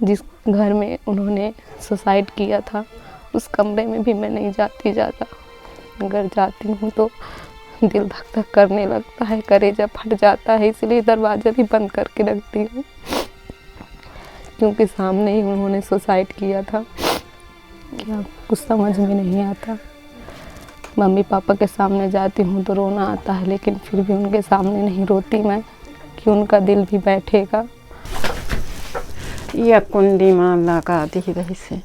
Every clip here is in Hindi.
जिस घर में उन्होंने सुसाइड किया था उस कमरे में भी मैं नहीं जाती ज़्यादा। अगर जाती हूँ तो दिल धक धक करने लगता है, कलेजा फट जाता है, इसलिए दरवाज़ा भी बंद करके रखती हूँ, क्योंकि सामने ही उन्होंने सुसाइड किया था। क्या कुछ समझ में नहीं आता। मम्मी पापा के सामने जाती हूँ तो रोना आता है, लेकिन फिर भी उनके सामने नहीं रोती मैं, कि उनका दिल भी बैठेगा। यह कुंडी माँ लगा दी रही से,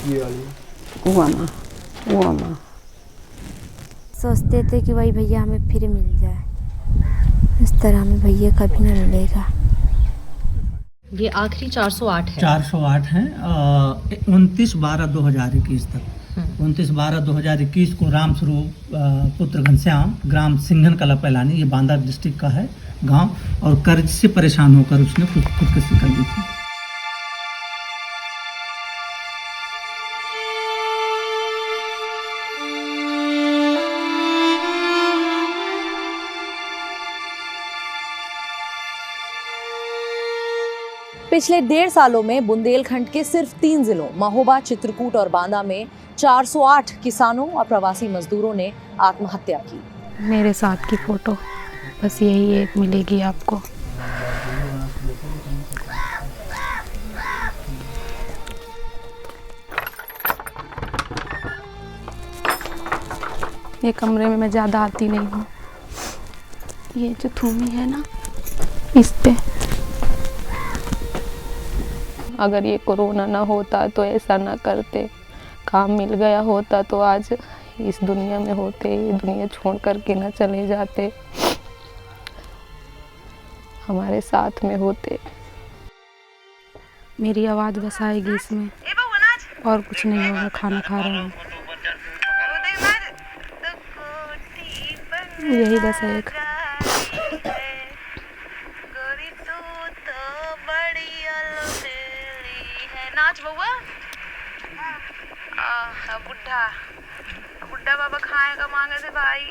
ये वाली वो माँ सोचते थे कि वही भैया हमें फिर मिल जाए, इस तरह हमें भैया कभी ना मिलेगा। ये आखिरी 408 है। 408 है 29/12/2021 तक। 29/12/2021 को राम स्वरूप पुत्र घनश्याम, ग्राम सिंघन कला पैलानी, ये बांदा डिस्ट्रिक्ट का है गांव, और कर्ज से परेशान होकर उसने खुदकुशी कर ली थी। पिछले 1.5 सालों में बुंदेलखंड के सिर्फ 3 जिलों महोबा, चित्रकूट और बांदा में 408 किसानों और प्रवासी मजदूरों ने आत्महत्या की। मेरे साथ की फ़ोटो बस यही एक मिलेगी आपको। ये कमरे में मैं ज़्यादा आती नहीं हूँ। ये जो थूमी है ना, इस पे अगर ये कोरोना ना होता तो ऐसा ना करते, काम मिल गया होता तो आज इस दुनिया में होते, ये दुनिया छोड़ कर के ना चले जाते, हमारे साथ में होते। मेरी आवाज़ बस आएगी इसमें, और कुछ नहीं होगा। खाना खा रहे हैं, यही बस है एक। नाच बउआ, बुढ़ा बुढ़ा बाबा खाएगा मांगे से भाई,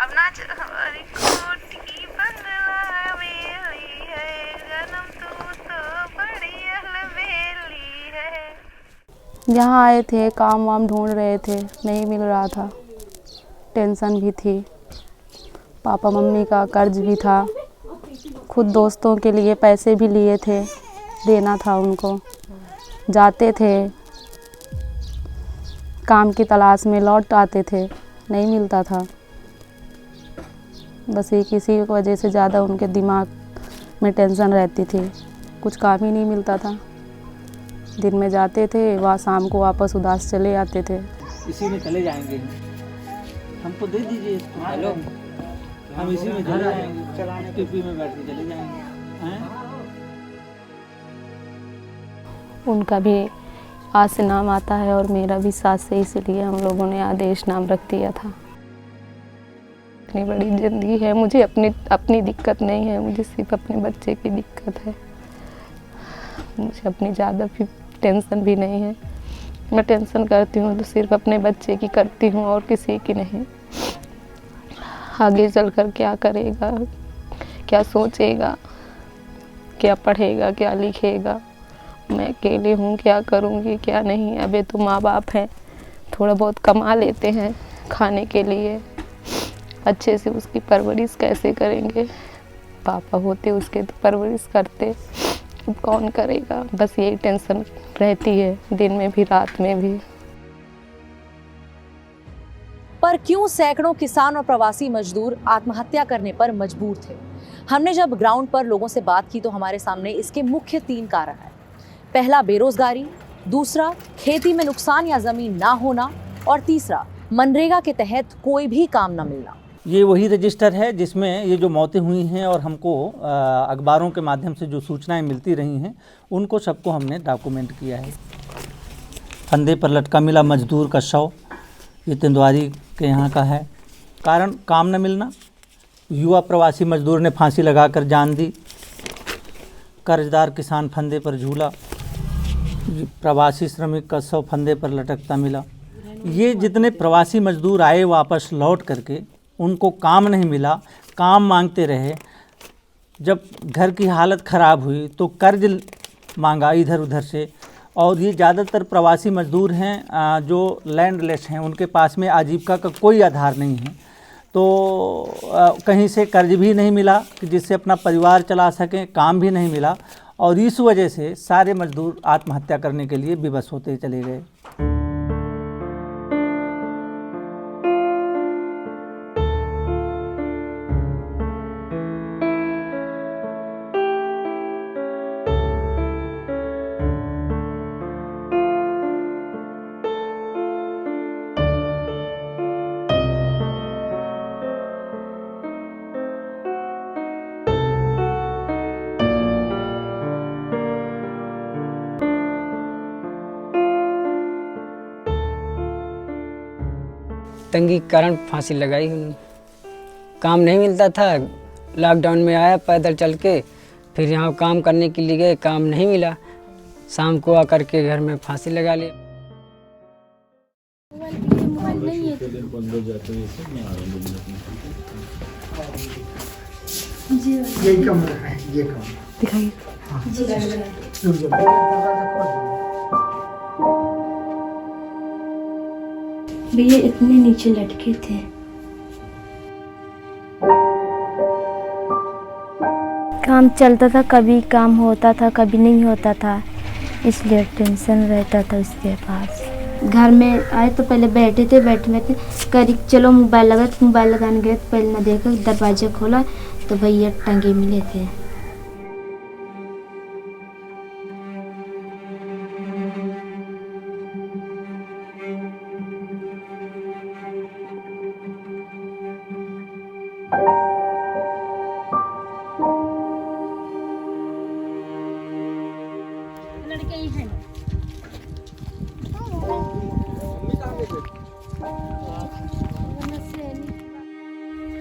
अब नाच। हमारी कोठी बंगला वेली है, जन्म तू तो बड़ी अलबेली है। यहाँ आए थे, काम वाम ढूंढ रहे थे, नहीं मिल रहा था, टेंशन भी थी, पापा मम्मी का कर्ज भी था, खुद दोस्तों के लिए पैसे भी लिए थे, देना था उनको। जाते थे काम की तलाश में, लौट आते थे, नहीं मिलता था। बस एक इसी वजह से ज़्यादा उनके दिमाग में टेंशन रहती थी, कुछ काम ही नहीं मिलता था। दिन में जाते थे, वहाँ शाम को वापस उदास चले आते थे। इसी में चले जाएंगे, हमको दे दीजिए। हेलो, हम इसी में चले जाएंगे, टीपी में बैठ के चले जाएंगे। उनका भी आज से नाम आता है और मेरा भी साथ से, इसलिए हम लोगों ने आदेश नाम रख दिया था। इतनी बड़ी ज़िंदगी है, मुझे अपनी दिक्कत नहीं है, मुझे सिर्फ अपने बच्चे की दिक्कत है। मुझे अपनी ज़्यादा भी टेंशन भी नहीं है। मैं टेंशन करती हूँ तो सिर्फ अपने बच्चे की करती हूँ और किसी की नहीं। आगे चलकर क्या करेगा, क्या सोचेगा, क्या पढ़ेगा, क्या लिखेगा, मैं अकेली हूँ, क्या करूँगी क्या नहीं। अबे तो माँ बाप हैं, थोड़ा बहुत कमा लेते हैं खाने के लिए, अच्छे से उसकी परवरिश कैसे करेंगे। पापा होते उसके तो परवरिश करते, अब कौन करेगा। बस यही टेंशन रहती है, दिन में भी रात में भी। पर क्यों सैकड़ों किसान और प्रवासी मजदूर आत्महत्या करने पर मजबूर थे? हमने जब ग्राउंड पर लोगों से बात की तो हमारे सामने इसके मुख्य 3 कारण हैं। पहला बेरोजगारी, दूसरा खेती में नुकसान या जमीन ना होना, और तीसरा मनरेगा के तहत कोई भी काम ना मिलना। ये वही रजिस्टर है जिसमें ये जो मौतें हुई हैं और हमको अखबारों के माध्यम से जो सूचनाएं मिलती रही हैं उनको सबको हमने डॉक्यूमेंट किया है। फंदे पर लटका मिला मजदूर का शव, ये तेंदुआरी के यहाँ का है। कारण काम न मिलना, युवा प्रवासी मजदूर ने फांसी लगाकर जान दी, कर्जदार किसान फंदे पर झूला, प्रवासी श्रमिक का शव फंदे पर लटकता मिला। ये जितने प्रवासी मजदूर आए वापस लौट करके, उनको काम नहीं मिला, काम मांगते रहे। जब घर की हालत ख़राब हुई तो कर्ज मांगा इधर उधर से। और ये ज़्यादातर प्रवासी मजदूर हैं जो लैंडलेस हैं, उनके पास में आजीविका का कोई आधार नहीं है। तो कहीं से कर्ज भी नहीं मिला कि जिससे अपना परिवार चला सकें, काम भी नहीं मिला, और इस वजह से सारे मजदूर आत्महत्या करने के लिए विवश होते चले गए। तंगी के कारण फांसी लगाई उन्होंने। काम नहीं मिलता था, लॉकडाउन में आया पैदल चल के, फिर यहाँ काम करने के लिए गए, काम नहीं मिला, शाम को आकर के घर में फांसी लगा ली। यही कमरा है, ये कमरा दिखाइए। भैया इतने नीचे लटके थे। काम चलता था, कभी काम होता था, कभी नहीं होता था, इसलिए टेंशन रहता था उसके पास। घर में आए तो पहले बैठे थे करी चलो मोबाइल लगाने गए तो पहले न देखा, दरवाजा खोला तो भैया टंगे मिले थे।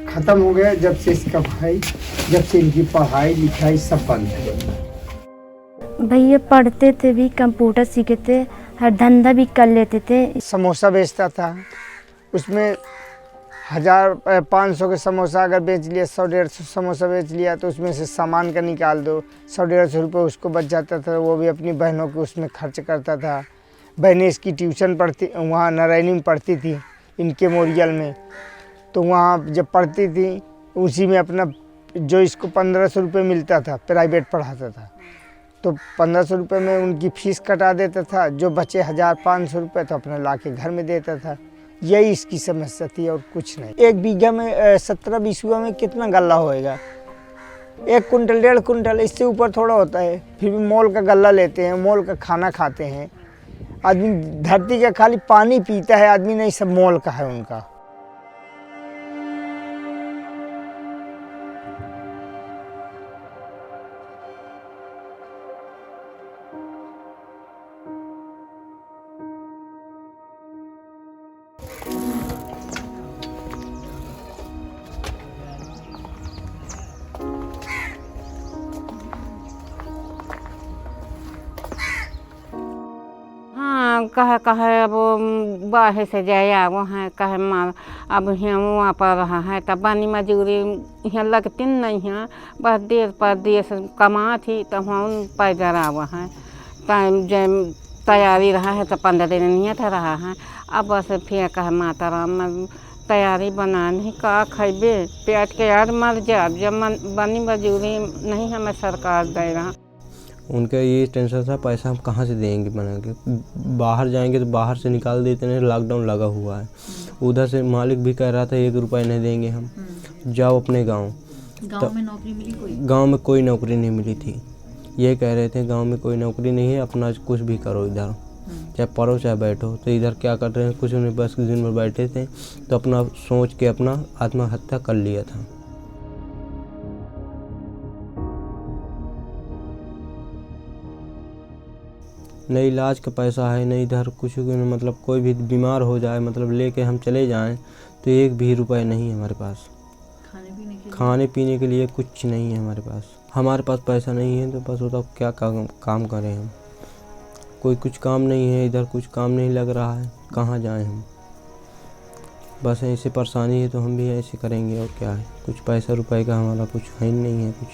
खत्म हो गया जब से इसका भाई, जब से इनकी पढ़ाई लिखाई सब बंद है। भैया पढ़ते थे भी, कंप्यूटर सीखे थे, हर धंधा भी कर लेते थे। समोसा बेचता था, उसमें 1000-500 के समोसा अगर बेच लिया, 100-150 समोसा बेच लिया तो उसमें से सामान का निकाल दो, 100-150 रुपये उसको बच जाता था। वो भी अपनी बहनों को उसमें खर्च करता था। बहनें इसकी ट्यूशन पढ़ती, वहाँ नारायणी में पढ़ती थी, इनके मोरियल में, तो वहाँ जब पढ़ती थी उसी में अपना जो इसको 1500 रुपये मिलता था, प्राइवेट पढ़ाता था, तो 1500 रुपये में उनकी फ़ीस कटा देता था। जो बचे 1500 रुपये तो अपना ला के घर में देता था। यही इसकी समस्या थी और कुछ नहीं। 1 बीघा में 17-20 हुआ में कितना गल्ला होएगा? 1 कुंटल 1.5 कुंटल, इससे ऊपर थोड़ा होता है। फिर भी मोल का गल्ला लेते हैं, मोल का खाना खाते हैं। आदमी धरती का खाली पानी पीता है आदमी, नहीं सब मोल का है उनका। कहे अब बाहर से जाया वो है, कहे माँ अब यहाँ वहाँ पर रहा है, तब बानी मजूरी यहाँ लगती नहीं है, बस देश परदेश कमा थी तो वहाँ पैदा रहा है। टाइम जब तैयारी रहा है तो 15 दिन नहीं था रहा है। अब बस फिर कहे माता राम तैयारी बनाने का खैबे, पेट के यार मर जा, जब बानी मजूरी नहीं हमें सरकार दे रहा। उनका ये टेंशन था पैसा हम कहाँ से देंगे बना के, बाहर जाएंगे तो बाहर से निकाल देते हैं, लॉकडाउन लगा हुआ है। उधर से मालिक भी कह रहा था 1 रुपया नहीं देंगे हम, जाओ अपने गांव। गांव में नौकरी मिली कोई? गांव में कोई नौकरी नहीं मिली थी। ये कह रहे थे गांव में कोई नौकरी नहीं है, अपना कुछ भी करो इधर, चाहे पढ़ो चाहे बैठो। तो इधर क्या कर रहे हैं, कुछ नहीं, बस दिन भर बैठे थे तो अपना सोच के अपना आत्महत्या कर लिया था। नहीं इलाज का पैसा है, नहीं इधर कुछ, मतलब कोई भी बीमार हो जाए, मतलब लेके हम चले जाएं तो 1 भी रुपये नहीं है हमारे पास। खाने पीने के लिए कुछ नहीं है हमारे पास। हमारे पास पैसा नहीं है तो बस बताओ क्या काम करें हम। कोई कुछ काम नहीं है इधर, कुछ काम नहीं लग रहा है, कहाँ जाएं हम। बस ऐसे परेशानी है तो हम भी ऐसे करेंगे और क्या है। कुछ पैसा रुपए का हमारा कुछ है नहीं है कुछ।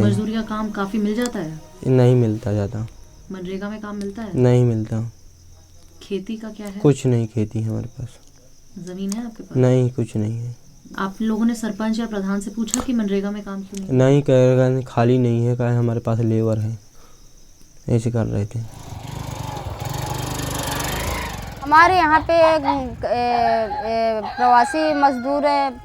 मजदूरी का काम काफ़ी मिल जाता है? नहीं मिलता ज़्यादा। मनरेगा में काम मिलता है? नहीं मिलता। खेती का क्या है? कुछ नहीं खेती है हमारे पास। ज़मीन है आपके पास? नहीं, कुछ नहीं है। आप लोगों ने सरपंच या प्रधान से पूछा कि मनरेगा में काम क्यों नहीं? नहीं, कह रहे खाली नहीं है, कहा हमारे पास लेबर है, ऐसे कर रहे थे। हमारे यहाँ पे प्रवासी मजदूर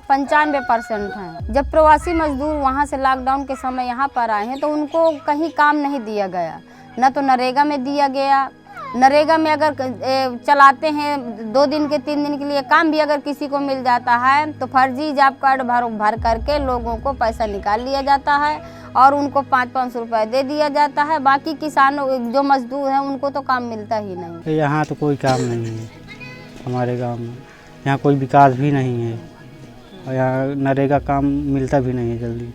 95% हैं। जब प्रवासी मजदूर वहाँ से लॉकडाउन के समय यहाँ पर आए हैं तो उनको कहीं काम नहीं दिया गया, न तो नरेगा में दिया गया। नरेगा में अगर चलाते हैं 2 दिन के 3 दिन के लिए काम भी अगर किसी को मिल जाता है तो फर्जी जॉब कार्ड भर करके लोगों को पैसा निकाल लिया जाता है और उनको 500-500 रुपये दे दिया जाता है। बाकी किसानों जो मजदूर हैं उनको तो काम मिलता ही नहीं। यहाँ तो कोई काम नहीं है हमारे गांव में, यहाँ कोई विकास भी नहीं है और यहाँ नरेगा काम मिलता भी नहीं है जल्दी।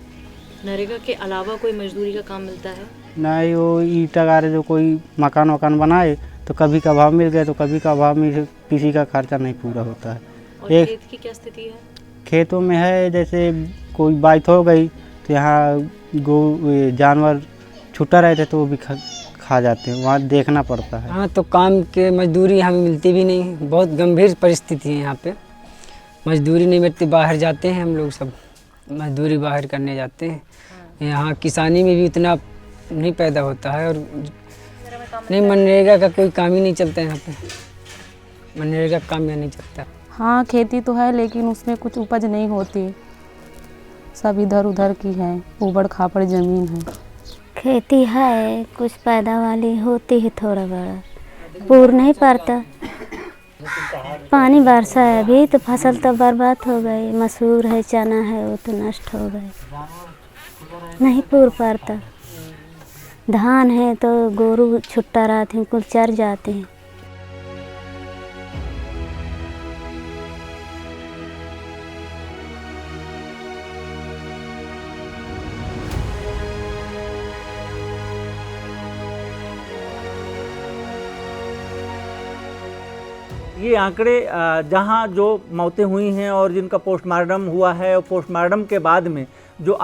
नरेगा के अलावा कोई मजदूरी का काम मिलता है? नहीं, वो ईटा गारे जो कोई मकान वकान बनाए तो कभी का भाव मिल गए तो कभी का भाव में किसी का खर्चा नहीं पूरा होता है। और खेत की क्या स्थिति है? खेतों में है जैसे कोई बात हो गई तो यहाँ जानवर छुट्टा रहते तो वो भी खा जाते हैं, वहाँ देखना पड़ता है। हाँ, तो काम के मजदूरी हमें मिलती भी नहीं, बहुत गंभीर परिस्थिति है यहाँ पे। मजदूरी नहीं मिलती, बाहर जाते हैं हम लोग सब मजदूरी बाहर करने जाते हैं। यहाँ किसानी में भी इतना नहीं पैदा होता है और नहीं मनरेगा का कोई काम ही नहीं चलता है यहाँ पे, मनरेगा का काम यहाँ नहीं चलता। हाँ, खेती तो है लेकिन उसमें कुछ उपज नहीं होती, सब इधर उधर की है, ऊबड़ खाबड़ ज़मीन है। खेती है, कुछ पैदावारी होती है, थोड़ा बड़ा पूर नहीं पड़ता। पानी बरसा है अभी तो फसल तो बर्बाद हो गई। मसूर है, चना है, वो तो नष्ट हो गए, नहीं पूर पड़ता। धान है तो गोरू छुट्टा रहते हैं, कुल चर जाते हैं। ये आंकड़े जहाँ जो मौतें हुई हैं और जिनका पोस्टमार्टम हुआ है और पोस्टमार्टम के बाद में जो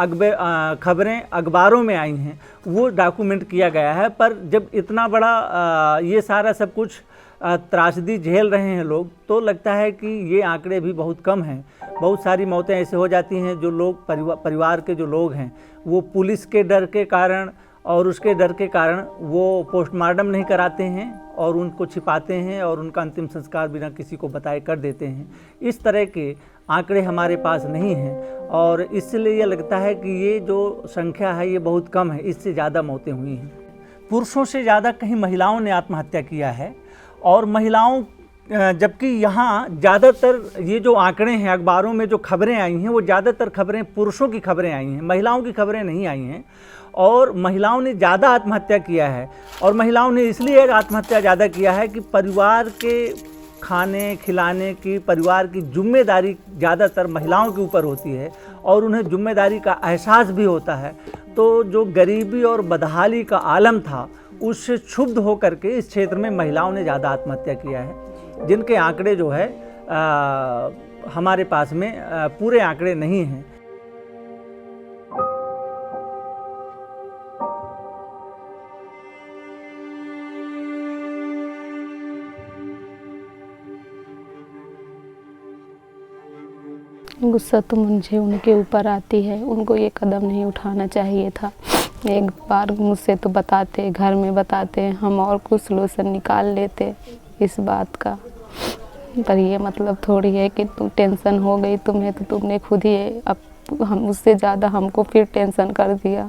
खबरें अखबारों में आई हैं वो डॉक्यूमेंट किया गया है। पर जब इतना बड़ा ये सारा सब कुछ त्रासदी झेल रहे हैं लोग तो लगता है कि ये आंकड़े भी बहुत कम हैं। बहुत सारी मौतें ऐसे हो जाती हैं जो लोग परिवार के जो लोग हैं वो पुलिस के डर के कारण और उसके डर के कारण वो पोस्टमार्टम नहीं कराते हैं और उनको छिपाते हैं और उनका अंतिम संस्कार बिना किसी को बताए कर देते हैं। इस तरह के आंकड़े हमारे पास नहीं हैं और इसलिए ये लगता है कि ये जो संख्या है ये बहुत कम है, इससे ज़्यादा मौतें हुई हैं। पुरुषों से ज़्यादा कहीं महिलाओं ने आत्महत्या किया है और महिलाओं, जबकि यहाँ ज़्यादातर ये जो आंकड़े हैं अखबारों में जो खबरें आई हैं वो ज़्यादातर खबरें पुरुषों की खबरें आई हैं, महिलाओं की खबरें नहीं आई हैं। और महिलाओं ने ज़्यादा आत्महत्या किया है और महिलाओं ने इसलिए आत्महत्या ज़्यादा किया है कि परिवार के खाने खिलाने की, परिवार की जिम्मेदारी ज़्यादातर महिलाओं के ऊपर होती है और उन्हें जिम्मेदारी का एहसास भी होता है। तो जो गरीबी और बदहाली का आलम था उससे क्षुब्ध होकर के इस क्षेत्र में महिलाओं ने ज़्यादा आत्महत्या किया है, जिनके आंकड़े जो है हमारे पास में पूरे आंकड़े नहीं हैं। गुस्सा तो मुझे उनके ऊपर आती है, उनको ये कदम नहीं उठाना चाहिए था। एक बार मुझसे तो बताते, घर में बताते, हम और कुछ सलूशन निकाल लेते इस बात का। पर ये मतलब थोड़ी है कि तुम टेंशन हो गई तुम्हें तो तुमने खुद ही अब हम उससे ज़्यादा हमको फिर टेंशन कर दिया।